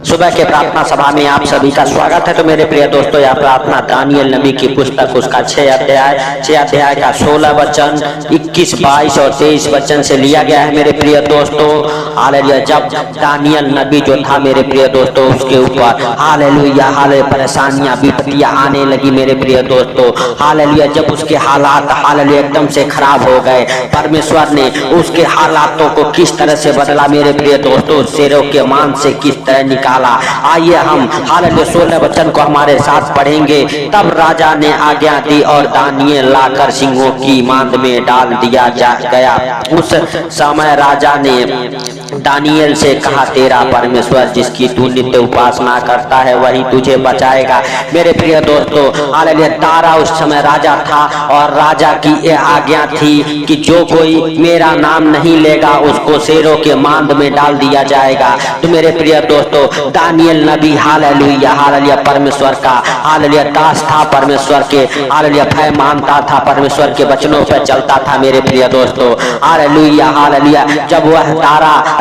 सुबह के प्रार्थना सभा में आप सभी का स्वागत है। तो मेरे प्रिय दोस्तों, यह प्रार्थना दानियल नबी की पुस्तक उसका 6 अध्याय का 16 वचन, 21, 22 और 23 वचन से लिया गया है। मेरे प्रिय दोस्तों, हालेलुया, जब दानियल नबी जो था मेरे प्रिय दोस्तों, उसके ऊपर हालेलुया परेशानियां विपत्तियां आने लगी मेरे प्रिय दोस्तों। हालेलुया, जब उसके हालात हालेलुया एकदम से खराब हो गए, परमेश्वर ने उसके हालातों को किस तरह से बदला मेरे प्रिय दोस्तों, शेरों के मान से किस तरह निकाला। आइए हम हालेलुया 16 वचन को हमारे साथ पढ़ेंगे। तब राजा ने आज्ञा दी और दानियल लाकर सिंहों की मांद में डाल दिया गया। उस समय राजा ने दानियल से कहा, तेरा परमेश्वर जिसकी तू नित्य उपासना करता है वही तुझे बचाएगा। मेरे प्रिय दोस्तों, हालेलुया, तारा उस समय राजा था और राजा की यह आज्ञा थी कि जो कोई मेरा नाम नहीं लेगा उसको शेरों के मांद में डाल दिया जाएगा। तो मेरे प्रिय दोस्तों, दानियल नबी हालेलुया परमेश्वर का हालेलुया दास था, परमेश्वर के हालेलुया भय मानता था, परमेश्वर के वचनों पर चलता था। मेरे प्रिय दोस्तों, हालेलुया, जब वह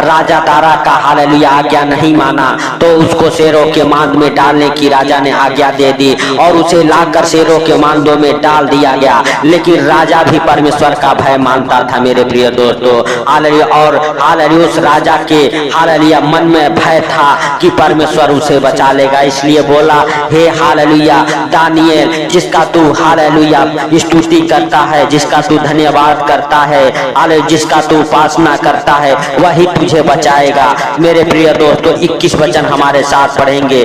राजा तारा का हालेलुया आज्ञा नहीं माना तो उसको शेरों के मांद में डालने की राजा ने आज्ञा दे दी और उसे लाकर शेरों के मांदों में डाल दिया गया। लेकिन राजा भी परमेश्वर का भय मानता था मेरे प्रिय दोस्तों, हालेलुया। और हालेलुया उस राजा के हालेलुया मन में भय था कि परमेश्वर उसे बचा लेगा, इसलिए बोला, हे हालेलुया दानियल, जिसका तू हालेलुया स्तुति करता है, जिसका तू धन्यवाद करता है, हालेलुया जिसका तू उपासना करता है वही तुझे बचाएगा। मेरे प्रिय दोस्तों, 21 वचन हमारे साथ पढ़ेंगे।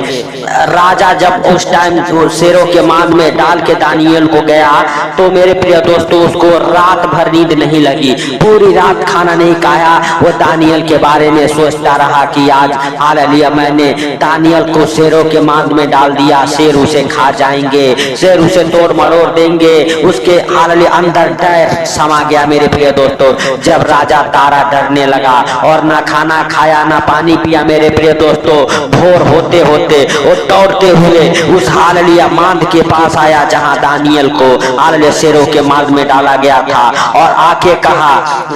राजा जब उस टाइम शेरों के मांद में डाल के दानियल को गया तो मेरे प्रिय दोस्तों उसको रात भर नींद नहीं लगी, पूरी रात खाना नहीं खाया। वो दानियल के बारे में सोचता रहा कि आज हालेलुया मैंने दानियल को शेरों के मांद में डाल दिया, शेर उसे खा जाएंगे, शेर उसे तोड़ मरोड़ देंगे। उसके हालेलुया अंदर डर समा गया मेरे प्रिय दोस्तों। जब राजा तारा डरने लगा और ना खाना खाया ना पानी पिया मेरे प्रिय दोस्तों, भोर होते होते वो दौड़ते हुए उस हालेलुया मांद के पास आया जहां दानियल को हालेलुया शेरों के मांद में डाला गया था और आके कहा,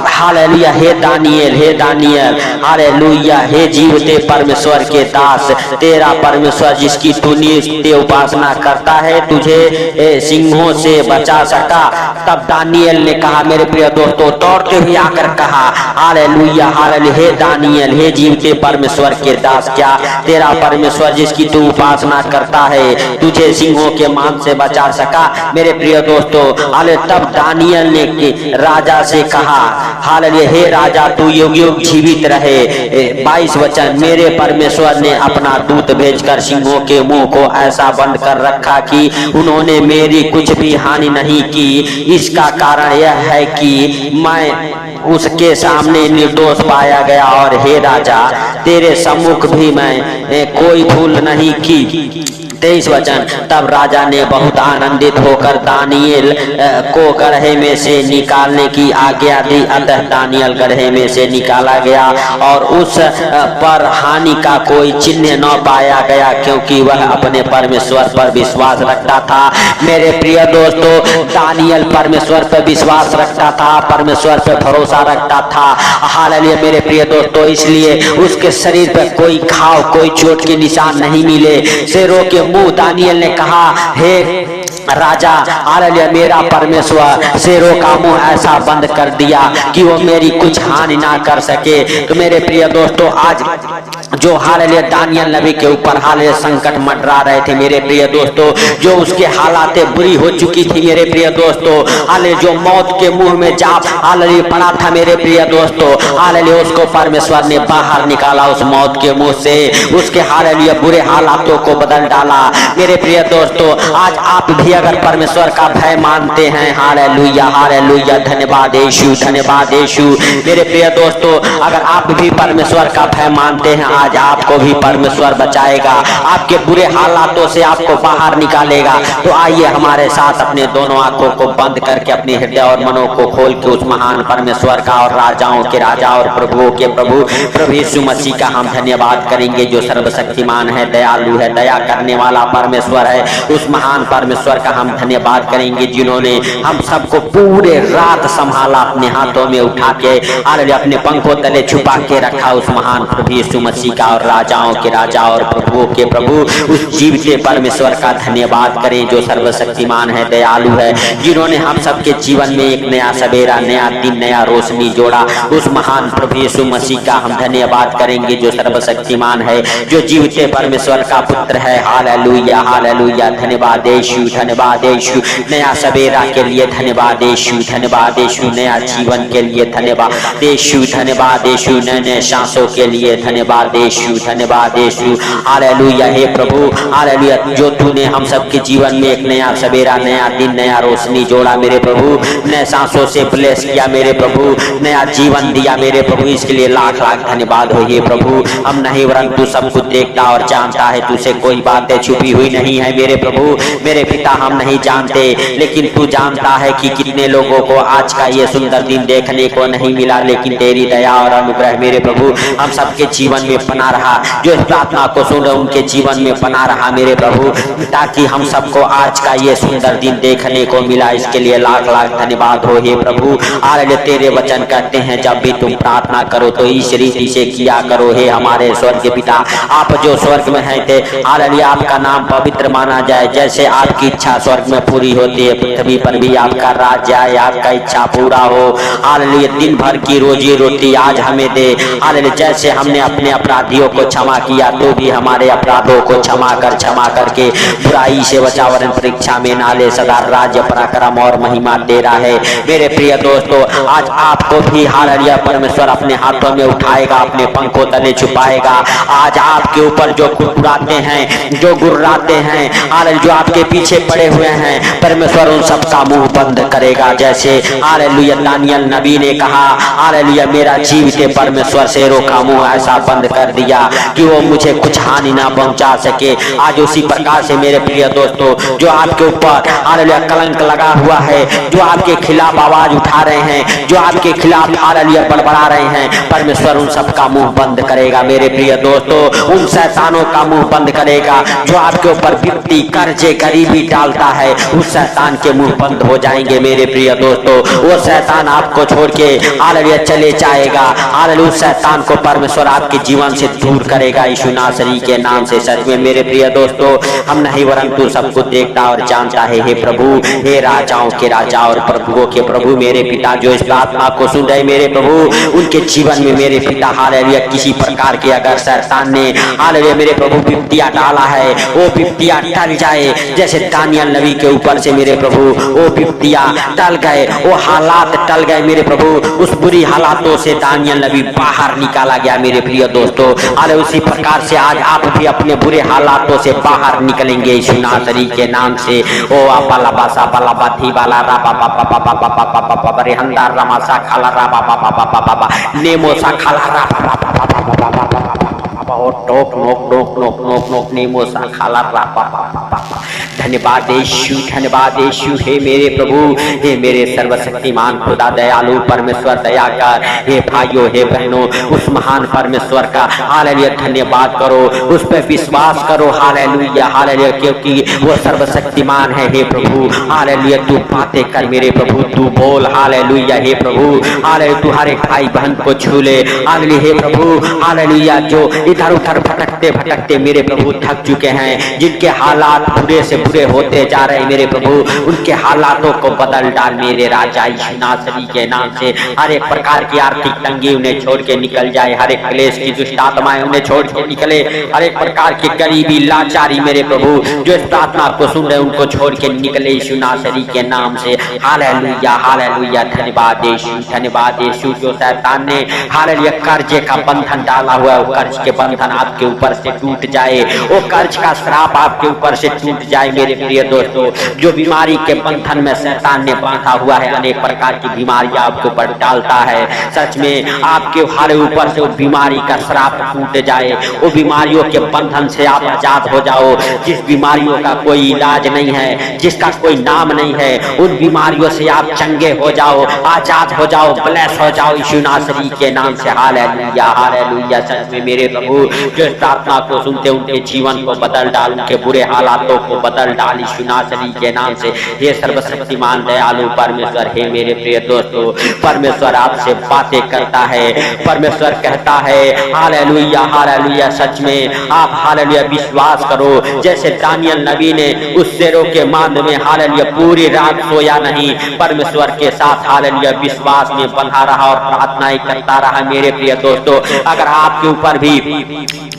हालेलुया हे दानियल हालेलुया, हे जीवते परमेश्वर के दास, तेरा परमेश्वर जिसकी तू नित्य उपासना करता है तुझे सिंहों से बचा सका। तब दानियल ने कहा मेरे प्रिय दोस्तों, दौड़ते हुए आकर कहा, हालेलुया हे दानियल, हे जीवते परमेश्वर के दास, क्या तेरा परमेश्वर जिसकी तू उपासना करता है तुझे सिंहों के मांद से बचा सका। मेरे प्रिय दोस्तों, तब दानियल ने राजा से कहा, हालेलुया हे राजा तू युग युग जीवित रहे। 22 वचन, मेरे परमेश्वर ने अपना दूत भेजकर सिंहों के मुंह को ऐसा बंद कर रखा कि उन्होंने मेरी कुछ भी हानि नहीं की। इसका कारण यह है कि मैं उसके सामने निर्दोष पाया गया और हे राजा तेरे सम्मुख भी मैं कोई भूल नहीं की। 23 वचन, तब राजा ने बहुत आनंदित होकर दानियल को गड्ढे में से निकालने की आज्ञा दी। अतः दानियल गड्ढे में से निकाला गया और उस पर हानि का कोई चिन्ह न पाया गया क्योंकि वह अपने परमेश्वर पर विश्वास रखता था। मेरे प्रिय दोस्तों, दानियल परमेश्वर पर विश्वास रखता था, परमेश्वर पर भरोसा रखता था। हालेलुया मेरे प्रिय दोस्तों, इसलिए उसके शरीर पर कोई घाव कोई चोट के निशान नहीं मिले। शेरों के मुंह दानियल ने कहा, हे राजा हालेलुया मेरा परमेश्वर शेरों का मुंह ऐसा बंद कर दिया कि वो मेरी कुछ हानि ना कर सके। तो मेरे प्रिय दोस्तों, आज जो हालेलुया दानियल नबी के ऊपर हालेलुया संकट मंडरा रहे थे मेरे प्रिय दोस्तों, जो उसके हालातें बुरी हो चुकी थी मेरे प्रिय दोस्तों, हालेलुया जो मौत के मुंह में जा हालेलुया पड़ा था मेरे प्रिय दोस्तों, हालेलुया उसको परमेश्वर ने बाहर निकाला उस मौत के मुंह से, उसके हालेलुया बुरे हालातों को बदल डाला। मेरे प्रिय दोस्तों, आज आप भी अगर परमेश्वर का भय मानते हैं, हालेलुया धन्यवाद यीशु। मेरे प्रिय दोस्तों, अगर आप भी परमेश्वर का भय मानते हैं, आज आपको भी परमेश्वर बचाएगा, आपके बुरे हालातों से आपको बाहर निकालेगा। तो आइए हमारे साथ अपने दोनों आंखों को बंद करके अपने हृदय और मनों को खोल के उस महान परमेश्वर का और राजाओं के राजा और प्रभुओं के प्रभु यीशु मसीह का हम धन्यवाद करेंगे, जो सर्वशक्तिमान है, दयालु है, दया करने वाला परमेश्वर है। उस महान परमेश्वर का हम धन्यवाद करेंगे जिन्होंने हम सबको पूरे रात संभाला, अपने हाथों में उठा के हालेलुया अपने पंखों तले छुपा के रखा उस महान प्रभु यीशु मसीह का और राजाओं के राजा और प्रभुओं के प्रभु उस जीवित परमेश्वर का धन्यवाद करें जो सर्वशक्तिमान है, दयालु है, जिन्होंने हम सबके जीवन में एक नया सवेरा, नया दिन, नया रोशनी जोड़ा। उस महान प्रभु यीशु मसीह का हम धन्यवाद करेंगे जो सर्वशक्तिमान है, जो जीवित परमेश्वर का पुत्र है। हालेलुया हालेलुया, धन्यवाद यीशु, धन्यवाद यीशु, नया सवेरा के लिए धन्यवाद यीशु, धन्यवाद यीशु, नया जीवन के लिए धन्यवाद यीशु, धन्यवाद यीशु, नए नए सांसों के लिए धन्यवाद यीशु, धन्यवाद यीशु। हालेलुया हे प्रभु, हालेलुया, जो तूने हम सबके जीवन में एक नया सवेरा, नया दिन, नया रोशनी जोड़ा मेरे प्रभु, नए सांसों से ब्लेस किया मेरे प्रभु, नया जीवन दिया मेरे प्रभु, इसके लिए लाख लाख धन्यवाद हो हे प्रभु। हम नहीं वरन तू सब कुछ देखता और जानता है, तुझसे कोई बातें छुपी हुई नहीं है मेरे प्रभु। मेरे पिता हम नहीं जानते, लेकिन तू जानता है कि कितने लोगों को आज का ये सुंदर दिन देखने को नहीं मिला, लेकिन तेरी दया और अनुग्रह मेरे प्रभु हम सबके जीवन में बना रहा। जो इस प्रार्थना को सुन रहे उनके जीवन में बना रहा मेरे प्रभु, ताकि हम सबको आज का ये सुंदर दिन देखने को मिला। इसके लिए लाख लाख धन्यवाद हो हे प्रभु। हालेलुया, तेरे वचन कहते हैं जब भी तुम प्रार्थना करो तो इस रीति से किया करो हे हमारे स्वर्ग पिता, आप जो स्वर्ग में हैं थे, हालेलुया, आपका नाम पवित्र माना जाए। जैसे आपकी इच्छा स्वर्ग में पूरी होती है, पृथ्वी पर भी आपका राज्य आए, आपका इच्छा पूरा हो। हालेलुया, दिन भर की रोजी रोटी आज हमें दे। हालेलुया, जैसे हमने अपने अपराधियों को क्षमा किया, तो भी हमारे अपराधों को क्षमा करके बुराई से बचा, वरन परीक्षा में ना ले, सदा राज्य, पराक्रम और महिमा दे रहा है। मेरे प्रिय दोस्तों, आज आपको भी हालेलुया परमेश्वर अपने हाथों में उठाएगा, अपने पंखों तले छुपाएगा। आज आपके ऊपर जो कुड़कुड़ाते हैं, जो गुर्राते हैं, हालेलुया, जो आपके पीछे पड़े हुए हैं, परमेश्वर उन सबका मुंह बंद करेगा। जैसे हालेलुया दानियल नबी ने कहा, हालेलुया, मेरा जीवित परमेश्वर शेरों का मुंह ऐसा बंद कर दिया कि वो मुझे कुछ हानि ना पहुंचा सके। आज उसी प्रकार से मेरे प्रिय दोस्तों, जो आपके ऊपर हालेलुया कलंक लगा हुआ है, जो आपके खिलाफ आवाज उठा रहे हैं, जो आपके खिलाफ हालेलुया बड़बड़ा रहे हैं, परमेश्वर उन सबका मुंह बंद करेगा मेरे प्रिय दोस्तों। उन शैतानों का मुंह बंद करेगा जो आपके ऊपर विपत्ति, कर्जे, गरीबी डालता है, उस शैतान के मुंह बंद हो जाएंगे मेरे प्रिय दोस्तों। वो शैतान आपको छोड़ के हालेलुया चले जाएगा। हालेलुया, उस शैतान को परमेश्वर आपके जीवन से दूर करेगा यीशु नासरी के नाम से। सच में मेरे प्रिय दोस्तों, हम नहीं वरन तू सब कुछ देखता और जानता है हे प्रभु, हे राजाओं के राजा और प्रभुओं के प्रभु। मेरे पिता जो इस प्रार्थना को सुन रहे मेरे प्रभु, उनके जीवन में मेरे पिता हालेलुया किसी प्रकार के अगर शैतान ने हालेलुया मेरे प्रभु विपत्तियां डाला है, वो विपत्तियां टल जाए। जैसे दानियल नबी के ऊपर से मेरे प्रभु वो विपत्तियां टल गए, वो हालात टल गए मेरे प्रभु। उस बुरी हालातों से दानियल नबी बाहर निकाला गया मेरे प्रिय दोस्तों। हालेलुया, उसी प्रकार से आज आप भी अपने बुरे हालातों से बाहर निकलेंगे यीशु नासरी के नाम से। ओ बाला बासा बाला बाथी बाला रा बा बा बा बा बा बा बा बा बा रे हंदा रमा सा खाला रा बा बा बा बा बा नेमो सा खाला रा बा बा बा बा बा बा टोक नोक नोक नोक नोक नोक नेमो सा खाला रा बा बा बा। धन्यवाद यीशु, धन्यवाद यीशु। हे मेरे प्रभु, हे मेरे सर्वशक्तिमान खुदा दयालु परमेश्वर दया कर। हे भाइयों, हे बहनों, उस महान परमेश्वर का हालेलुया धन्यवाद करो, उस पर विश्वास करो। हालेलुया हालेलुया, क्योंकि वो सर्वशक्तिमान है। हे प्रभु हालेलुया, तू बातें कर मेरे प्रभु, तू बोल। हालेलुया हे प्रभु, हालेलुया, तू हर एक भाई बहन को छू ले। हालेलुया हे प्रभु, हालेलुया, जो इधर उधर भटकते भटकते मेरे प्रभु थक चुके हैं, जिनके हालात बुरे से बुरे होते जा रहे मेरे प्रभु, उनके हालातों को बदल डाल मेरे राजा यीशु नासरी के नाम से। हर एक प्रकार की आर्थिक तंगी उन्हें छोड़ के निकल जाए, हर एक क्लेश की दुष्ट आत्माएं उन्हें छोड़ के निकले, हर एक प्रकार की गरीबी लाचारी मेरे प्रभु जो इस प्रार्थना को सुन रहे उनको छोड़ के निकले यीशु नासरी के नाम से। हालेलुया हालेलुया, धन्यवाद यीशु, धन्यवाद यीशु। जो शैतान ने हालेलुया कर्जे का बंधन डाला हुआ है, वो कर्ज के बंधन आपके ऊपर से टूट जाए, वो कर्ज का श्राप आपके ऊपर से टूट जाए मेरे प्रिय दोस्तों। जो बीमारी के बंधन में शैतान ने बांधा हुआ है, अनेक प्रकार की बीमारियां आपके ऊपर डालता है, सच में आपके हमारे ऊपर से वो बीमारी का श्राप टूट जाए, वो बीमारियों के बंधन से आप आजाद हो जाओ। जिस बीमारियों का कोई इलाज नहीं है, जिसका कोई नाम नहीं है, उन बीमारियों से आप चंगे हो जाओ, आजाद हो जाओ, ब्लेस हो जाओ यीशु नासरी के नाम से। Hallelujah hallelujah. सच में मेरे प्रभु जो प्रार्थना को सुनते उनके जीवन को बदल डाल, उनके बुरे हालातों को बदल डाल यीशु नासरी के नाम से। हे सर्वशक्तिमान दयालु परमेश्वर, हे मेरे प्रिय दोस्तों, परमेश्वर आपसे बातें करता है। परमेश्वर कहता है हालेलुया हालेलुया, सच में आप हालेलुया विश्वास करो। जैसे दानियल नबी ने उस शेरों के मांद में हालेलुया पूरी रात सोया नहीं, परमेश्वर के साथ हालेलुया विश्वास में बंधा रहा और प्रार्थनाएं करता रहा। मेरे प्रिय दोस्तों, अगर आपके ऊपर भी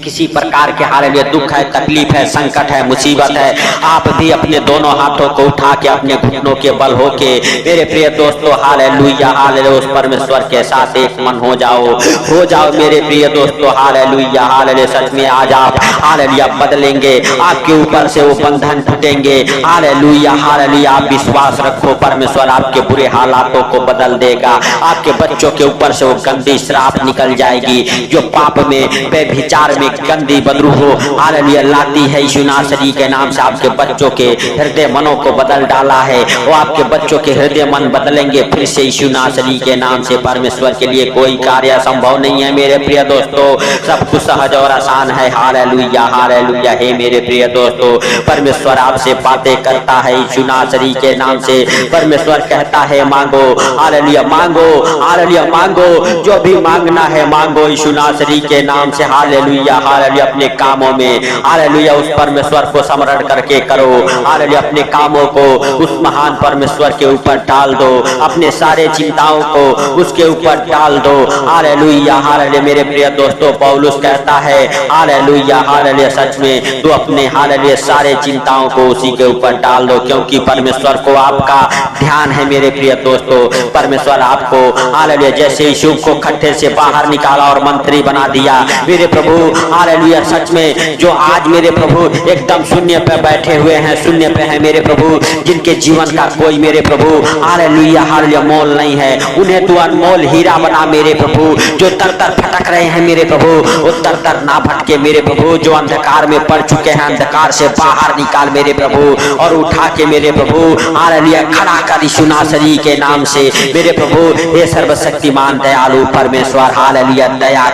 किसी प्रकार के हालेलुया दुख है, तकलीफ है, संकट है, मुसीबत है, आप भी अपने दोनों हाथों को उठा के अपने घुटनों के बल होके मेरे प्रिय दोस्तों हालेलुया हालेलुया उस परमेश्वर के साथ एक मन हो जाओ मेरे प्रिय दोस्तों हालेलुया हालेलुया। सच में आज आप हालेलुया बदलेंगे, आपके ऊपर से वो बंधन टूटेंगे। हालेलुया हालेलुया, आप विश्वास रखो, परमेश्वर आपके बुरे हालातों को बदल देगा। आपके बच्चों के ऊपर से वो गंदी श्राप निकल जाएगी जो पाप में व्यभिचार में गंदी बदबू हो हालेलुया लाती है। यीशु नासरी के नाम से आपके बच्चों के हृदय मनों को बदल डाला है, वो आपके बच्चों के हृदय मन बदलेंगे फिर से यीशु नासरी के नाम से। परमेश्वर के लिए कोई कार्य असंभव नहीं है मेरे प्रिय दोस्तों, सब कुछ सहज और आसान है। Hallelujah hallelujah. हे मेरे प्रिय दोस्तों, परमेश्वर आपसे बातें करता है यीशु नासरी के नाम से। परमेश्वर कहता है मांगो, हालेलुया मांगो, हालेलुया मांगो, जो भी मांगना है मांगो यीशु नासरी के नाम से। हालेलुया हालेलुया, अपने कामों में हालेलुया उस परमेश्वर को स्मरण करके करो। हालेलुया, अपने कामों को उस महान परमेश्वर के ऊपर डाल दो, अपने सारे चिंताओं को उसके ऊपर डाल दो। Hallelujah hallelujah. मेरे प्रिय दोस्तों, पौलुस कहता है हालेलुया हालेलुया, सच में तो अपने हालेलुया सारे चिंताओं को उसी के ऊपर डाल दो, क्योंकि परमेश्वर को आपका ध्यान है। मेरे प्रिय दोस्तों, परमेश्वर आपको हालेलुया जैसे यूसुफ को खट्टे से बाहर निकाला और मंत्री बना दिया, मेरे प्रभु हालेलुया सच में जो आज मेरे प्रभु एकदम शून्य पे बैठे हुए हैं, शून्य पे हैं मेरे प्रभु, जिनके जीवन का कोई मेरे प्रभु हालेलुया हालेलुया मोल नहीं है, उन्हें तू अनमोल हीरा बना मेरे प्रभु। जो तर तर भटक रहे हैं मेरे प्रभु, वो तर तर ना भटके मेरे प्रभु। जो अंधकार में पड़ चुके हैं, अंधकार से बाहर निकाल मेरे प्रभु और उठा के मेरे प्रभु हालेलुया खड़ा कर यीशु नासरी के नाम से मेरे प्रभु। हे सर्वशक्तिमान दयालु परमेश्वर हालेलुया दया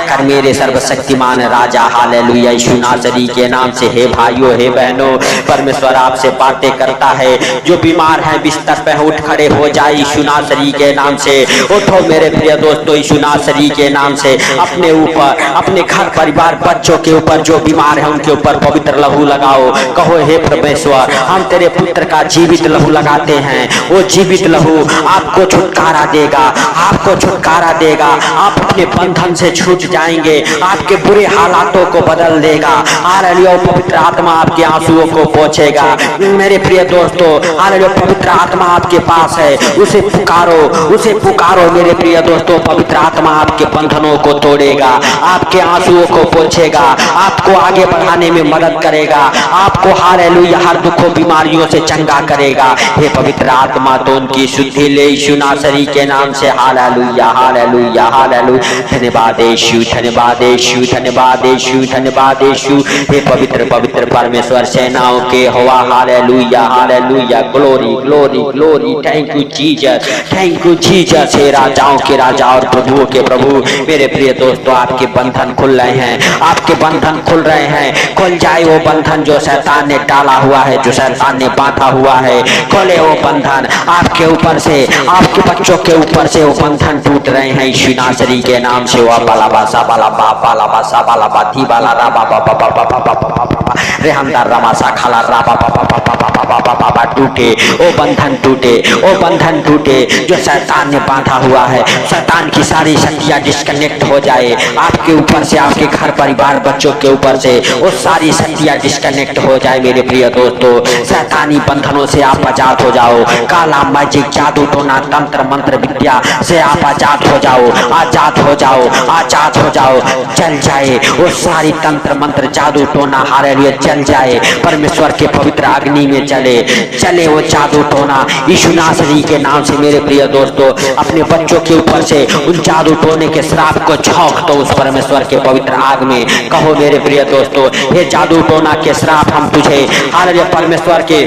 कर मेरे सर्वशक्तिमान राजा हालेलुया यीशु नासरी के नाम से। हे भाइयों हे बहनों, परमेश्वर आपसे बातें करता है। जो बीमार है बिस्तर पे उठ खड़े हो जाए यीशु नासरी के नाम से। उठो मेरे प्रिय दोस्तों यीशु नासरी के नाम से। अपने ऊपर, अपने घर परिवार बच्चों के ऊपर जो बीमार है उनके ऊपर पवित्र लहू लगाओ। कहो हे परमेश्वर, हम तेरे पुत्र का जीवित लहू लगाते हैं। वो जीवित लहू आपको छुटकारा देगा, आपको छुटकारा देगा। आप अपने बंधन से छूट जाएंगे, आपके बुरे हालातों को बदल देगा। हालेलुया, पवित्र आत्मा आपके आंसुओं को पोंछेगा। मेरे प्रिय दोस्तों हालेलुया, पवित्र आत्मा आपके पास है, उसे पुकारो, उसे पुकारो मेरे प्रिय दोस्तों। पवित्र आत्मा आपके बंधनों को तोड़ेगा, आपके आंसुओं को पोंछेगा, आपको आगे बढ़ाने में मदद करेगा, आपको हालेलुया हर दुखों बीमारियों से चंगा करेगा। हे पवित्र आत्मा, तो उनकी शुद्धि ले यीशु नासरी के नाम से। Hallelujah hallelujah hallelujah. धन्यवाद यीशु, धन्यवाद यीशु, धन्यवाद यीशु, धन्यवाद यीशु। हे पवित्र पवित्र परमेश्वर सेनाओं के हवा hallelujah hallelujah. Glory glory glory. Thank you Jesus, thank you Jesus. हे राजाओं के राजा और प्रभुओं के प्रभु, मेरे प्रिय दोस्तों आपके बंधन खुल रहे हैं, आपके बंधन खुल रहे हैं। खुल जाए वो बंधन जो शैतान ने डाला हुआ है, जो शैतान ने बांधा हुआ है, खोले वो बंधन आपके ऊपर से, आपके बच्चों के ऊपर से वो बंधन टूट रहे हैं यीशु नासरी के नाम से। वो बाला बासा बाला बा बाला बासा बाला बाधी बाला रा बा बा बा बा बा बा बा बा रेहमदार रमासा खाला रा बा बा बा बा बा बा बा बा बा टूटे वो बंधन, टूटे वो बंधन टूटे जो शैतान ने बांधा हुआ है। शैतान की सारी शक्तियां डिस्कनेक्ट हो जाए आपके ऊपर से, आपके घर परिवार बच्चों के ऊपर से वो सारी शक्तियां डिस्कनेक्ट हो जाए मेरे प्रिय दोस्तों। शैतानी बंधनों से आप आजाद हो जाओ। काला मैजिक जादू टोना तंत्र मंत्र विद्या से आप आजाद हो जाओ, आजाद हो जाओ, आजाद हो जाओ। चल जाए वो सारी तंत्र मंत्र जादू टोना हालेलुया चल जाए, परमेश्वर के पवित्र अग्नि में चले वो जादू टोना यीशु नासरी के नाम से। मेरे प्रिय दोस्तों अपने बच्चों के ऊपर से उन जादू टोने के श्राप को झोंक दो उस परमेश्वर के पवित्र आग में। कहो मेरे प्रिय दोस्तों, हे जादू टोना के श्राप हम तुझे हालेलुया परमेश्वर के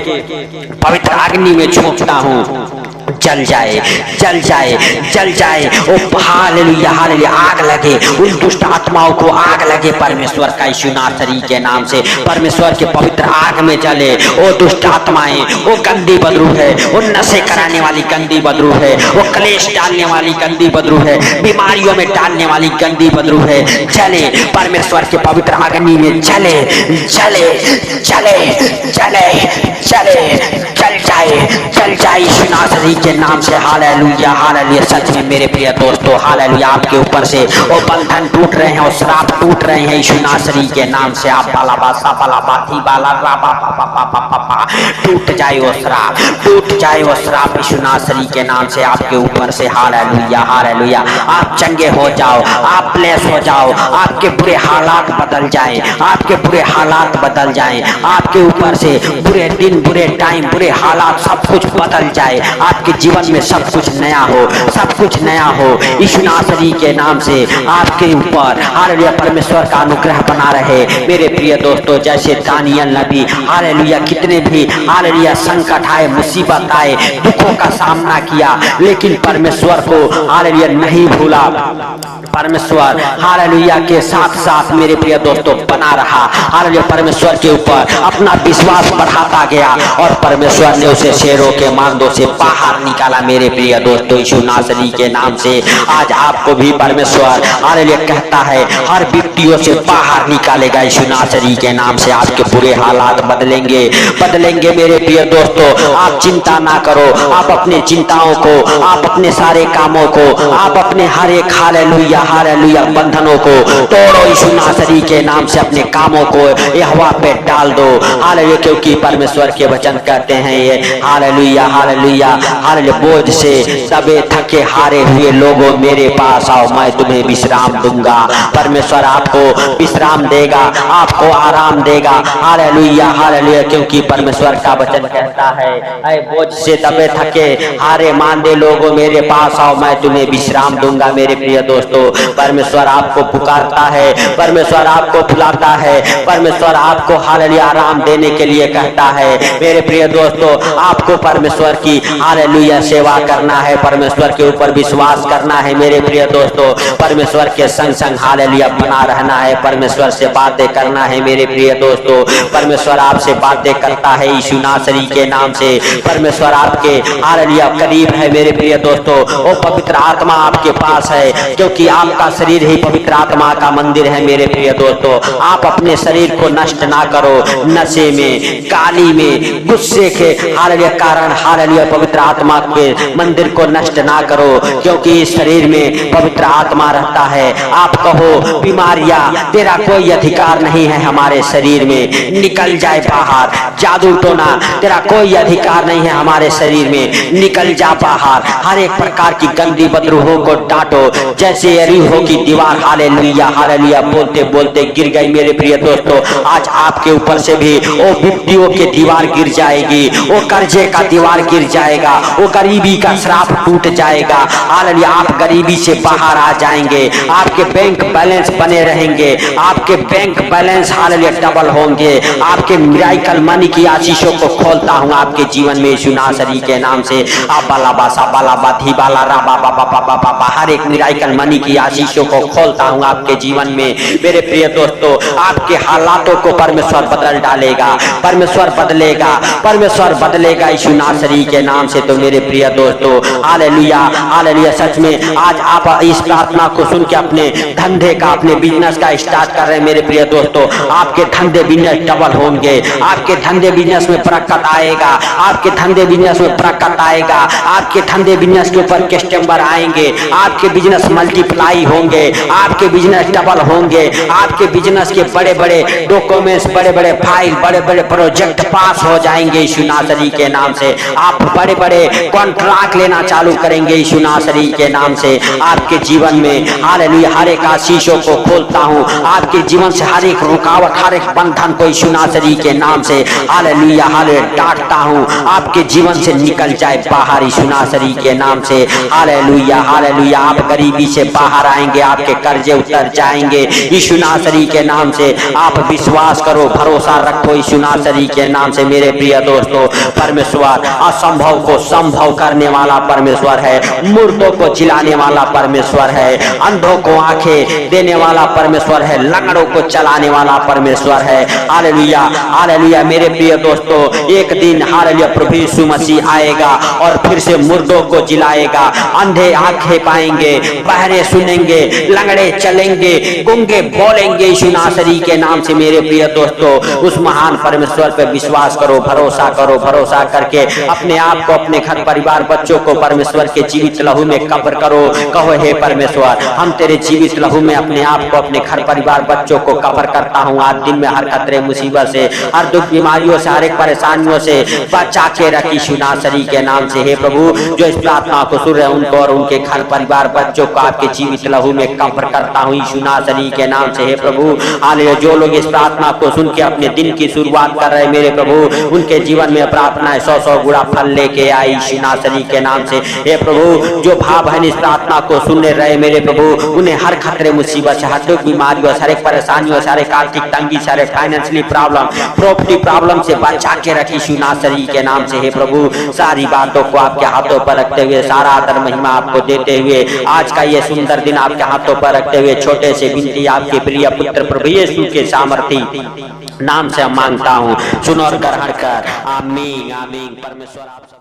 पवित्र अग्नि में झोंकता हूँ। जल जाए, जल जाए, जल जाए। ओ हालेलुया, हालेलुया, आग लगे उन दुष्ट आत्माओं को, आग लगे परमेश्वर का यीशु नासरी के नाम से। परमेश्वर के पवित्र आग में जले ओ दुष्ट आत्माएं, वो गंदी बदरू है, वो नशे कराने वाली गंदी बदरू है, वो क्लेश डालने वाली गंदी बदरू है, बीमारियों में डालने वाली गंदी बदरू है। जले परमेश्वर के पवित्र अग्नि में, जले जले जले जले जले, जल जाए, जल जाए यीशु नासरी के नाम से। Hallelujah, hallelujah. सच में मेरे प्रिय दोस्तों, हालेलुया, आपके ऊपर से वो बंधन टूट रहे हैं, वो श्राप टूट रहे हैं यीशु नासरी के नाम से। आप बाला बासा बाला बाथी बाला राबा पा पा पा पा पा, टूट जाए वो श्राप, टूट जाए वो श्राप यीशु नासरी के नाम से आपके ऊपर से। Hallelujah, hallelujah. आप चंगे हो जाओ, आप ब्लेस हो जाओ, आपके बुरे हालात बदल जाए, आपके बुरे हालात बदल जाए, आपके ऊपर से बुरे दिन, बुरे टाइम, बुरे हालात सब कुछ बदल जाए, आपके जीवन में सब कुछ नया हो, सब कुछ नया हो यीशु नासरी के नाम से। आपके ऊपर हालेलुया परमेश्वर का अनुग्रह बना रहे मेरे प्रिय दोस्तों। जैसे दानियल नबी हालेलुया कितने भी हालेलुया संकट आए, मुसीबत आए, दुखों का सामना किया, लेकिन परमेश्वर को हालेलुया नहीं भूला। परमेश्वर हालेलुया के साथ साथ मेरे प्रिय दोस्तों बना रहा, हालेलुया परमेश्वर के ऊपर अपना विश्वास बढ़ाता गया और परमेश्वर ने उसे शेरों के मांदों से बाहर निकाला मेरे प्रिय दोस्तों यीशु नासरी के नाम से। आज आपको भी परमेश्वर हालेलुया कहता है हर विपत्तियों से बाहर निकालेगा यीशु नासरी के नाम से। आपके बुरे हालात बदलेंगे, बदलेंगे मेरे प्रिय दोस्तों। आप चिंता ना करो, आप अपने चिंताओं को, आप अपने सारे कामों को, आप अपने हर एक हालेलुया हालेलुया बंधनों को तोड़ो यीशु नासरी के नाम से। अपने कामों को यहोवा पे डाल दो हालेलुया, क्योंकि परमेश्वर के वचन कहते हैं ये हालेलुया हालेलुया हालेलुया, बोझ से दबे थके हारे हुए लोगों मेरे पास आओ, मैं तुम्हें विश्राम दूंगा। परमेश्वर आपको विश्राम देगा, आपको आराम देगा। हालेलुया हालेलुया, क्योंकि परमेश्वर का वचन कहता है ऐ बोझ से दबे थके हारे मांदे लोगों मेरे पास आओ, मैं तुम्हें विश्राम दूंगा। मेरे प्रिय दोस्तों परमेश्वर आपको पुकारता है, परमेश्वर आपको बुलाता है, परमेश्वर आपको हालेलुया आराम देने के लिए कहता है। मेरे प्रिय दोस्तों आपको परमेश्वर की हालेलुया सेवा करना है, परमेश्वर के ऊपर विश्वास करना है। मेरे प्रिय दोस्तों परमेश्वर के संग संग हालेलुया बना रहना है, परमेश्वर से बातें करना है। मेरे प्रिय दोस्तों परमेश्वर आपसे बातें करता है यीशु नासरी के नाम से। परमेश्वर आपके हालेलुया करीब है मेरे प्रिय दोस्तों। वो पवित्र आत्मा आपके पास है, क्योंकि आपका शरीर ही पवित्र आत्मा का मंदिर है। मेरे प्रिय दोस्तों आप अपने शरीर को नष्ट ना करो नशे में, गाली में, गुस्से के हालेलुया कारण हालेलुया पवित्र आत्मा के मंदिर को नष्ट ना करो, क्योंकि इस शरीर में पवित्र आत्मा रहता है। आप कहो बीमारियां तेरा कोई अधिकार नहीं है हमारे शरीर में, निकल जाए बाहर। जादू टोना तेरा कोई अधिकार नहीं है हमारे शरीर में, निकल जा बाहर। हर एक प्रकार की गंदी बदरूहों को डांटो, जैसे यरीहो की दीवार हालेलुया हालेलुया बोलते बोलते गिर गई। मेरे प्रिय दोस्तों आज आपके ऊपर से भी वो विपत्तियों की दीवार गिर जाएगी, वो कर्जे का दीवार गिर जाएगा, वो गरीबी का श्राप टूट जाएगा। हालेलुया आप गरीबी से बाहर आ जाएंगे, आपके बैंक बैलेंस बने रहेंगे, आपके बैंक बैलेंस हालेलुया डबल होंगे। आपके मिराकल मनी की आशीषों को खोलता हूँ आपके जीवन में यीशु नासरी के नाम से। आप बाला बासा बाला बाथी बाला राबा बाबा बाबा बाबा, हर एक मिराकल मनी की आशीषों को खोलता हूँ आपके जीवन में। मेरे प्रिय दोस्तों आपके हालातों को परमेश्वर बदल डालेगा, परमेश्वर बदलेगा, परमेश्वर बदलेगा यीशु नासरी के नाम से। तो मेरे प्रिय दोस्तों हालेलुया हालेलुया सच में आज आप इस प्रार्थना को सुन के अपने धंधे का, अपने बिजनेस का स्टार्ट कर रहे हैं। मेरे प्रिय दोस्तों आपके धंधे बिजनेस डबल होंगे, आपके धंधे बिजनेस में बरकत आएगा, आपके धंधे बिजनेस में बरकत आएगा, आपके धंधे बिजनेस के ऊपर कस्टमर आएंगे, आपके बिजनेस मल्टीप्लाई होंगे, आपके बिजनेस डबल होंगे, आपके बिजनेस के बड़े बड़े डॉक्यूमेंट्स, बड़े बड़े फाइल, बड़े बड़े प्रोजेक्ट पास हो जाएंगे यीशु नासरी के नाम से। आप बड़े बड़े कॉन्ट्रैक्ट लेना चालू करेंगे यीशु नासरी के नाम से। आपके जीवन में हालेलुया हर एक आशीषों को खोलता हूँ, आपके जीवन से हर एक रुकावट, हर एक बंधन को यीशु नासरी के नाम से हालेलुया हालेलुया डांटता हूँ, आपके जीवन से निकल जाए बाहर यीशु नासरी के नाम से। हालेलुया हालेलुया आप गरीबी से बाहर आएंगे, आपके कर्जे उतर जाएंगे यीशु नासरी के नाम से। आप आप विश्वास करो, भरोसा रखो यीशु नासरी के नाम से मेरे प्रिय दोस्तों। परमेश्वर असंभव को संभव करने वाला परमेश्वर है, मुर्दों को जिलाने वाला परमेश्वर है, अंधों को आंखें देने वाला परमेश्वर है, लंगड़ों को चलाने वाला परमेश्वर है। हालेलुया हालेलुया मेरे प्रिय दोस्तों, एक दिन हालेलुया प्रभु यीशु मसीह आएगा और फिर से मुर्दों को जिलाएगा, अंधे आंखें पाएंगे, बहरे सुनेंगे, लंगड़े चलेंगे, गूंगे बोलेंगे यीशु नासरी के नाम से मेरे प्रिय दोस्तों। उस महान परमेश्वर पे विश्वास करो, भरोसा करो, भरोसा करके अपने आप को, अपने घर परिवार बच्चों को परमेश्वर के जीवित लहू में कब्र करो। कहो हे परमेश्वर, हम तेरे जीवित लहू में अपने आप को, अपने घर परिवार बच्चों को कब्र करता हूँ। आज दिन में हर खतरे मुसीबत से, हर दुख बीमारियों से, हर एक परेशानियों से बचा के रख यीशु नासरी के नाम से। हे प्रभु, जो इस प्रार्थना को सुन रहे हैं उनको और उनके घर परिवार बच्चों को आपके जीवित लहू में कब्र करता हूँ यीशु नासरी के नाम से। हे प्रभु हालेलुया, जो लोग इस प्रार्थना को सुन के अपने दिन की शुरुआत कर रहे हैं मेरे प्रभु, उनके जीवन में प्रार्थना 100 गुणा फल लेके आई यीशु नासरी के नाम से। हे प्रभु, जो भाव बहन इस प्रार्थना को सुनने रहे मेरे प्रभु, उन्हें हर खतरे मुसीबत से, हर दुख बीमारियों से, हर एक परेशानियों से, हर एक आर्थिक तंगी से, हर एक फाइनेंशियली प्रॉब्लम, प्रॉपर्टी प्रॉब्लम से बचा के रखी यीशु नासरी के नाम से। हे प्रभु, सारी बातों को आपके हाथों पर रखते हुए, सारा आदर महिमा आपको देते हुए, आज का ये सुंदर दिन आपके हाथों पर रखते हुए, छोटे से विनती आपके प्रिय पुत्र प्रभु यीशु के सामर्थी नाम से मांगता हूँ, सुनो और ग्रहण कर। आमीन आमीन। परमेश्वर आप